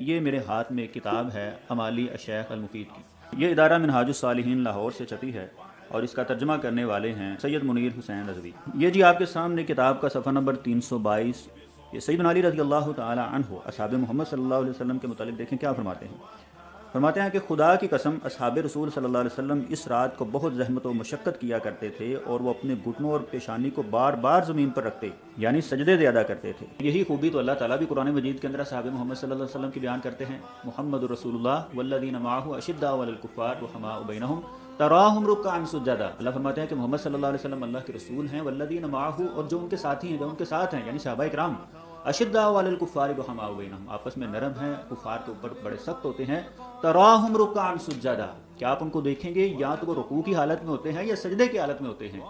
ये मेरे हाथ में एक किताब है अमाली अशैख अल-मुफीद की। ये इदारा मिनहाजुस सालिहीन लाहौर से छपी है और इसका तर्जमा करने वाले हैं सैयद मुनीर हुसैन रज़वी। ये जी आपके सामने किताब का सफ़ा नंबर 322। ये सैयदना अली रज़ी अल्लाह तआला अन्हु असहाबे मोहम्मद सल्लल्लाहु अलैहि वसल्लम के मुतालिक देखें क्या फरमाते हैं। फरमाते हैं कि खुदा की कसम असहाबे रसूल सल्लल्लाहु अलैहि वसल्लम इस रात को बहुत ज़हमत व मशक्क़त किया करते थे और वो अपने घुटनों और पेशानी को बार बार ज़मीन पर रखते यानी सजदे ज़्यादा करते थे। यही खूबी तो अल्लाह ताला भी कुरान मजीद के अंदर असहाबे मोहम्मद सल्लल्लाहु अलैहि वसल्लम की बयान करते हैं। मुहम्मदुर रसूलुल्लाह वल्लज़ीना मअहु अशिद्दाउ अलल कुफ़्फ़ार रुहमाउ बैनहुम तराहुम रुक्कान सुज्जदा। अल्लाह फरमाते हैं कि मोहम्मद सल्लल्लाहु अलैहि वसल्लम अल्लाह के रसूल हैं, वल्लज़ीना मअहु और जो उनके साथी हैं, जो उनके साथ हैं यानी सहाबाए किराम, अशिद्दाउ अलल कुफ़्फ़ार रुहमाउ बैनहुम आपस में नरम हैं, कुफ़ार के ऊपर बड़े सख्त होते हैं। तराहुम रुक्कान सुज्जदा क्या आप उनको देखेंगे या तो वो रुकू की हालत में होते हैं या सजदे की हालत में होते हैं।